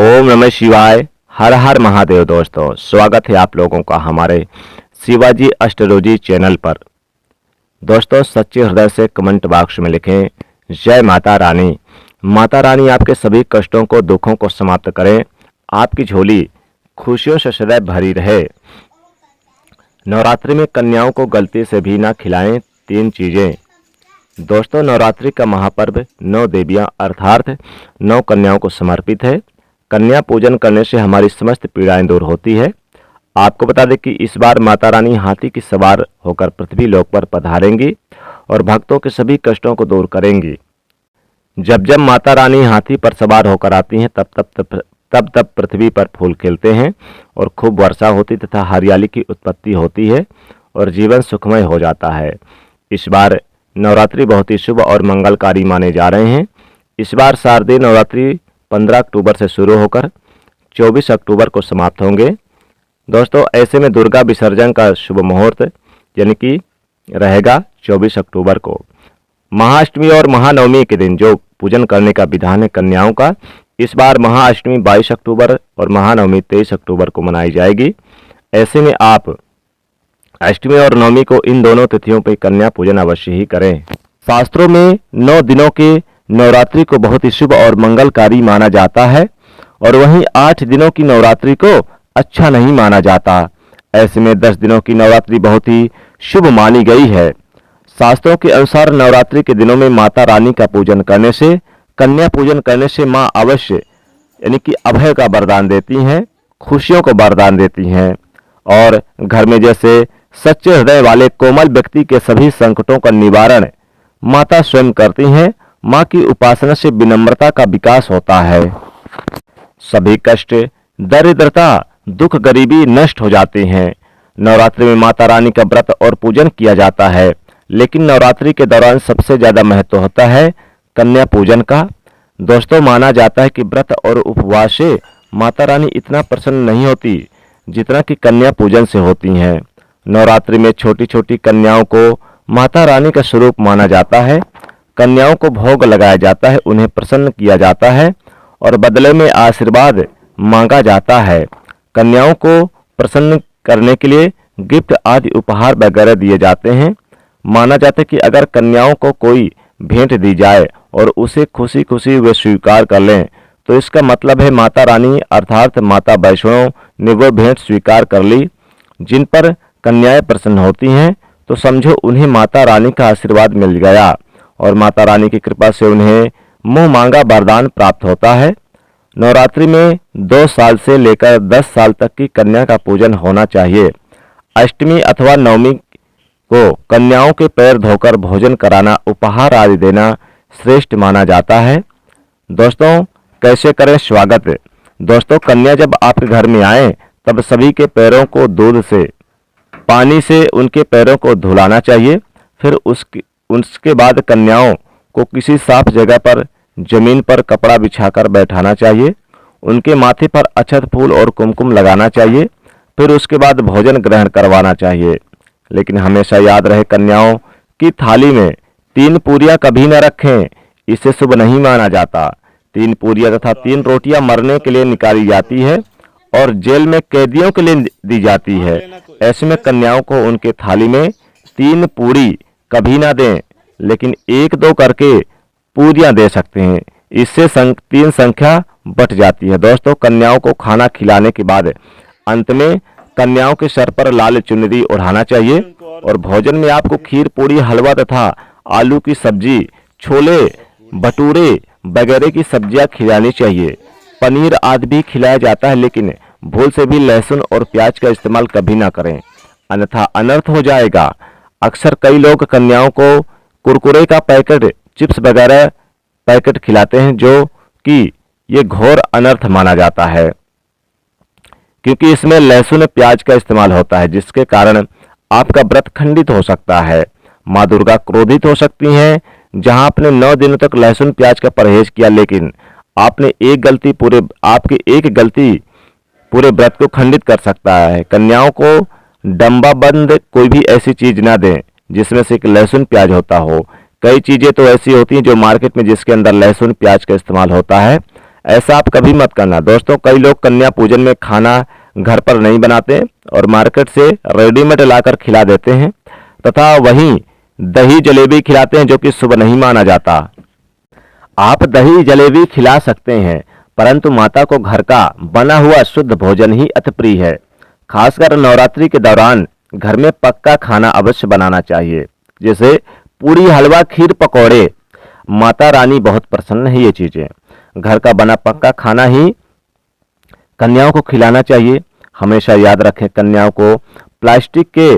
ओम नमः शिवाय। हर हर महादेव। दोस्तों, स्वागत है आप लोगों का हमारे शिवाजी एस्ट्रोलॉजी चैनल पर। दोस्तों, सच्चे हृदय से कमेंट बॉक्स में लिखें जय माता रानी। माता रानी आपके सभी कष्टों को, दुखों को समाप्त करें, आपकी झोली खुशियों से सदैव भरी रहे। नवरात्रि में कन्याओं को गलती से भी ना खिलाएं 3 चीज़ें। दोस्तों, नवरात्रि का महापर्व 9 देवियां अर्थात 9 कन्याओं को समर्पित है। कन्या पूजन करने से हमारी समस्त पीड़ाएं दूर होती है। आपको बता दें कि इस बार माता रानी हाथी की सवार होकर पृथ्वी लोक पर पधारेंगी और भक्तों के सभी कष्टों को दूर करेंगी। जब जब माता रानी हाथी पर सवार होकर आती हैं तब पृथ्वी पर फूल खिलते हैं और खूब वर्षा होती तथा हरियाली की उत्पत्ति होती है और जीवन सुखमय हो जाता है। इस बार नवरात्रि बहुत ही शुभ और मंगलकारी माने जा रहे हैं। इस बार शारदीय नवरात्रि 15 अक्टूबर से शुरू होकर 24 अक्टूबर को समाप्त होंगे। दोस्तों, ऐसे में दुर्गा विसर्जन का शुभ मुहूर्त यानी कि रहेगा 24 अक्टूबर को। महाअष्टमी और महानवमी के दिन जो पूजन करने का विधान है कन्याओं का, इस बार महाअष्टमी 22 अक्टूबर और महानवमी 23 अक्टूबर को मनाई जाएगी। ऐसे में आप अष्टमी और नवमी को इन दोनों तिथियों पर कन्या पूजन अवश्य ही करें। शास्त्रों में 9 दिनों के नवरात्रि को बहुत ही शुभ और मंगलकारी माना जाता है और वहीं 8 दिनों की नवरात्रि को अच्छा नहीं माना जाता। ऐसे में 10 दिनों की नवरात्रि बहुत ही शुभ मानी गई है। शास्त्रों के अनुसार नवरात्रि के दिनों में माता रानी का पूजन करने से, कन्या पूजन करने से माँ अवश्य यानी कि अभय का वरदान देती हैं, खुशियों को वरदान देती हैं और घर में जैसे सच्चे हृदय वाले कोमल व्यक्ति के सभी संकटों का निवारण माता स्वयं करती हैं। माँ की उपासना से विनम्रता का विकास होता है। सभी कष्ट, दरिद्रता, दुख, गरीबी नष्ट हो जाते हैं। नवरात्रि में माता रानी का व्रत और पूजन किया जाता है, लेकिन नवरात्रि के दौरान सबसे ज्यादा महत्व होता है कन्या पूजन का। दोस्तों, माना जाता है कि व्रत और उपवास से माता रानी इतना प्रसन्न नहीं होती जितना कि कन्या पूजन से होती हैं। नवरात्रि में छोटी छोटी कन्याओं को माता रानी का स्वरूप माना जाता है। कन्याओं को भोग लगाया जाता है, उन्हें प्रसन्न किया जाता है और बदले में आशीर्वाद मांगा जाता है। कन्याओं को प्रसन्न करने के लिए गिफ्ट आदि उपहार वगैरह दिए जाते हैं। माना जाता है कि अगर कन्याओं को कोई भेंट दी जाए और उसे खुशी खुशी वे स्वीकार कर लें तो इसका मतलब है माता रानी अर्थात माता वैष्णो ने वो भेंट स्वीकार कर ली। जिन पर कन्याएं प्रसन्न होती हैं तो समझो उन्हें माता रानी का आशीर्वाद मिल गया और माता रानी की कृपा से उन्हें मुंह मांगा वरदान प्राप्त होता है। नवरात्रि में 2 साल से लेकर 10 साल तक की कन्या का पूजन होना चाहिए। अष्टमी अथवा नवमी को कन्याओं के पैर धोकर भोजन कराना, उपहार आदि देना श्रेष्ठ माना जाता है। दोस्तों, कैसे करें स्वागत? दोस्तों, कन्या जब आपके घर में आए तब सभी के पैरों को दूध से, पानी से उनके पैरों को धुलाना चाहिए। फिर उसके बाद कन्याओं को किसी साफ जगह पर जमीन पर कपड़ा बिछाकर बैठाना चाहिए। उनके माथे पर अक्षत, फूल और कुमकुम लगाना चाहिए। फिर उसके बाद भोजन ग्रहण करवाना चाहिए। लेकिन हमेशा याद रहे, कन्याओं की थाली में 3 पूरियां कभी न रखें, इसे शुभ नहीं माना जाता। 3 पूरियां तथा 3 रोटियां मरने के लिए निकाली जाती है और जेल में कैदियों के लिए दी जाती है। ऐसे में कन्याओं को उनके थाली में 3 पूरी कभी ना दें, लेकिन 1-2 करके पूरियां दे सकते हैं। इससे 3 संख्या बट जाती है। दोस्तों, कन्याओं को खाना खिलाने के बाद अंत में कन्याओं के सर पर लाल चुनरी ओढ़ाना चाहिए और भोजन में आपको खीर, पूरी, हलवा तथा आलू की सब्जी, छोले भटूरे वगैरह की सब्जियां खिलानी चाहिए। पनीर आदि भी खिलाया जाता है, लेकिन भूल से भी लहसुन और प्याज का इस्तेमाल कभी ना करें, अन्यथा अनर्थ हो जाएगा। अक्सर कई लोग कन्याओं को कुरकुरे का पैकेट, चिप्स वगैरह पैकेट खिलाते हैं, जो कि ये घोर अनर्थ माना जाता है क्योंकि इसमें लहसुन प्याज का इस्तेमाल होता है, जिसके कारण आपका व्रत खंडित हो सकता है। माँ दुर्गा क्रोधित हो सकती हैं। जहां आपने 9 दिनों तक लहसुन प्याज का परहेज किया, लेकिन आपकी एक गलती पूरे व्रत को खंडित कर सकता है। कन्याओं को डब्बाबंद कोई भी ऐसी चीज ना दें जिसमें से एक लहसुन प्याज होता हो। कई चीजें तो ऐसी होती हैं जो मार्केट में जिसके अंदर लहसुन प्याज का इस्तेमाल होता है, ऐसा आप कभी मत करना। दोस्तों, कई लोग कन्या पूजन में खाना घर पर नहीं बनाते और मार्केट से रेडीमेड लाकर खिला देते हैं तथा वहीं दही जलेबी खिलाते हैं, जो कि शुभ नहीं माना जाता। आप दही जलेबी खिला सकते हैं, परंतु माता को घर का बना हुआ शुद्ध भोजन ही अति प्रिय है। खासकर नवरात्रि के दौरान घर में पक्का खाना अवश्य बनाना चाहिए, जैसे पूरी, हलवा, खीर, पकौड़े। माता रानी बहुत प्रसन्न है ये चीजें। घर का बना पक्का खाना ही कन्याओं को खिलाना चाहिए। हमेशा याद रखें, कन्याओं को प्लास्टिक के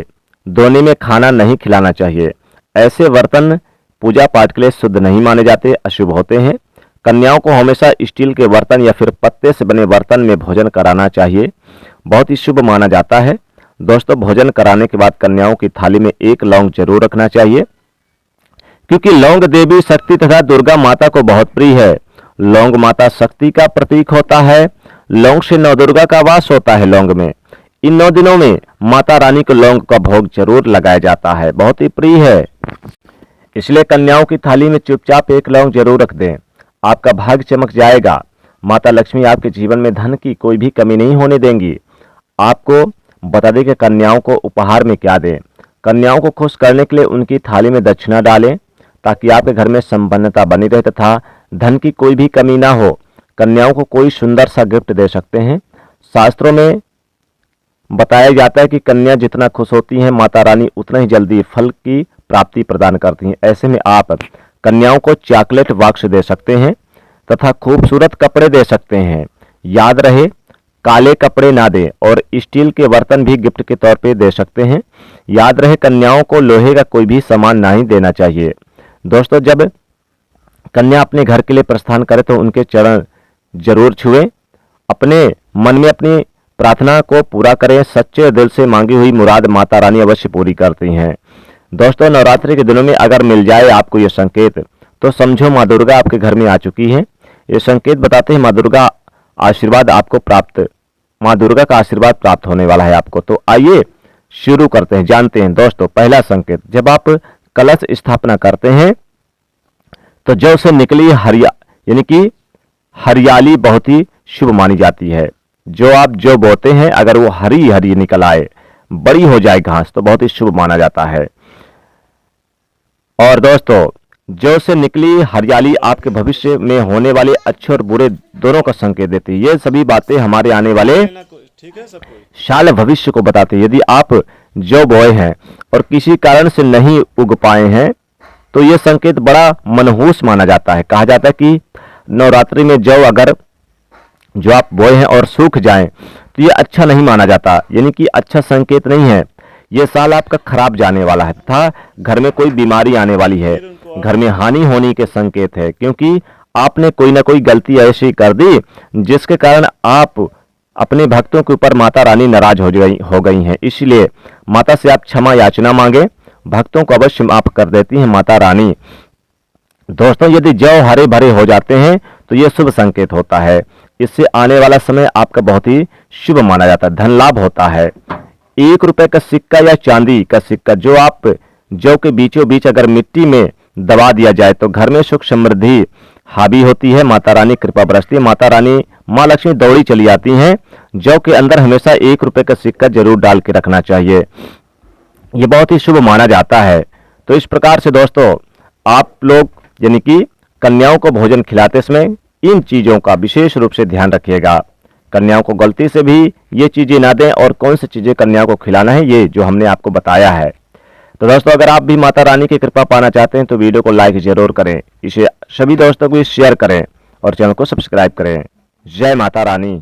दोने में खाना नहीं खिलाना चाहिए। ऐसे बर्तन पूजा पाठ के लिए शुद्ध नहीं माने जाते, अशुभ होते हैं। कन्याओं को हमेशा स्टील के बर्तन या फिर पत्ते से बने बर्तन में भोजन कराना चाहिए, बहुत ही शुभ माना जाता है। दोस्तों, भोजन कराने के बाद कन्याओं की थाली में एक लौंग जरूर रखना चाहिए, क्योंकि लौंग देवी शक्ति तथा दुर्गा माता को बहुत प्रिय है। लौंग माता शक्ति का प्रतीक होता है। लौंग से नवदुर्गा का वास होता है लौंग में। इन 9 दिनों में माता रानी को लौंग का भोग जरूर लगाया जाता है, बहुत ही प्रिय है। इसलिए कन्याओं की थाली में चुपचाप एक लौंग जरूर रख दें, आपका भाग्य चमक जाएगा। माता लक्ष्मी आपके जीवन में धन की कोई भी कमी नहीं होने देंगी। आपको बता दें कि कन्याओं को उपहार में क्या दें। कन्याओं को खुश करने के लिए उनकी थाली में दक्षिणा डालें, ताकि आपके घर में संपन्नता बनी रहे तथा धन की कोई भी कमी ना हो। कन्याओं को कोई सुंदर सा गिफ्ट दे सकते हैं। शास्त्रों में बताया जाता है कि कन्या जितना खुश होती हैं, माता रानी उतना ही जल्दी फल की प्राप्ति प्रदान करती हैं। ऐसे में आप कन्याओं को चॉकलेट बॉक्स दे सकते हैं तथा खूबसूरत कपड़े दे सकते हैं। याद रहे, काले कपड़े ना दें और स्टील के बर्तन भी गिफ्ट के तौर पे दे सकते हैं। याद रहे, कन्याओं को लोहे का कोई भी सामान नहीं देना चाहिए। दोस्तों, जब कन्या अपने घर के लिए प्रस्थान करे तो उनके चरण जरूर छुएं। अपने मन में अपनी प्रार्थना को पूरा करें। सच्चे दिल से मांगी हुई मुराद माता रानी अवश्य पूरी करती हैं। दोस्तों, नवरात्रि के दिनों में अगर मिल जाए आपको ये संकेत, तो समझो माँ दुर्गा आपके घर में आ चुकी हैं। ये संकेत बताते हैं माँ दुर्गा आशीर्वाद आपको प्राप्त, माँ दुर्गा का आशीर्वाद प्राप्त होने वाला है आपको। तो आइए शुरू करते हैं, जानते हैं। दोस्तों, पहला संकेत, जब आप कलश स्थापना करते हैं तो जौ से निकली यानी कि हरियाली बहुत ही शुभ मानी जाती है। जो आप जो बोते हैं, अगर वो हरी हरी निकल आए, बड़ी हो जाए घास, तो बहुत ही शुभ माना जाता है। और दोस्तों, जौ से निकली हरियाली आपके भविष्य में होने वाले अच्छे और बुरे दोनों का संकेत देती है। ये सभी बातें हमारे आने वाले साल भविष्य को बताते हैं। यदि आप जौ बोए हैं और किसी कारण से नहीं उग पाए हैं, तो ये संकेत बड़ा मनहूस माना जाता है। कहा जाता है कि नवरात्रि में जौ अगर जो आप बोए हैं और सूख जाएं, तो ये अच्छा नहीं माना जाता, यानी कि अच्छा संकेत नहीं है। ये साल आपका खराब जाने वाला है तथा घर में कोई बीमारी आने वाली है, घर में हानि होने के संकेत है, क्योंकि आपने कोई ना कोई गलती ऐसी कर दी जिसके कारण आप अपने भक्तों के ऊपर माता रानी नाराज हो गई हैं। इसलिए माता से आप क्षमा याचना मांगे, भक्तों को अवश्य माफ कर देती हैं माता रानी। दोस्तों, यदि जौ हरे भरे हो जाते हैं तो यह शुभ संकेत होता है। इससे आने वाला समय आपका बहुत ही शुभ माना जाता है, धन लाभ होता है। 1 रुपए का सिक्का या चांदी का सिक्का जो आप जौ के बीचों बीच अगर मिट्टी में दबा दिया जाए, तो घर में सुख समृद्धि हावी होती है, माता रानी कृपा बरसती है, माता रानी माँ लक्ष्मी दौड़ी चली आती हैं। जौ के अंदर हमेशा 1 रुपए का सिक्का जरूर डाल के रखना चाहिए, ये बहुत ही शुभ माना जाता है। तो इस प्रकार से दोस्तों, आप लोग यानी कि कन्याओं को भोजन खिलाते समय इन चीजों का विशेष रूप से ध्यान रखिएगा। कन्याओं को गलती से भी ये चीजें ना दें, और कौन सी चीजें कन्याओं को खिलाना है, ये जो हमने आपको बताया है। तो दोस्तों, अगर आप भी माता रानी की कृपा पाना चाहते हैं तो वीडियो को लाइक जरूर करें, इसे सभी दोस्तों को शेयर करें और चैनल को सब्सक्राइब करें। जय माता रानी।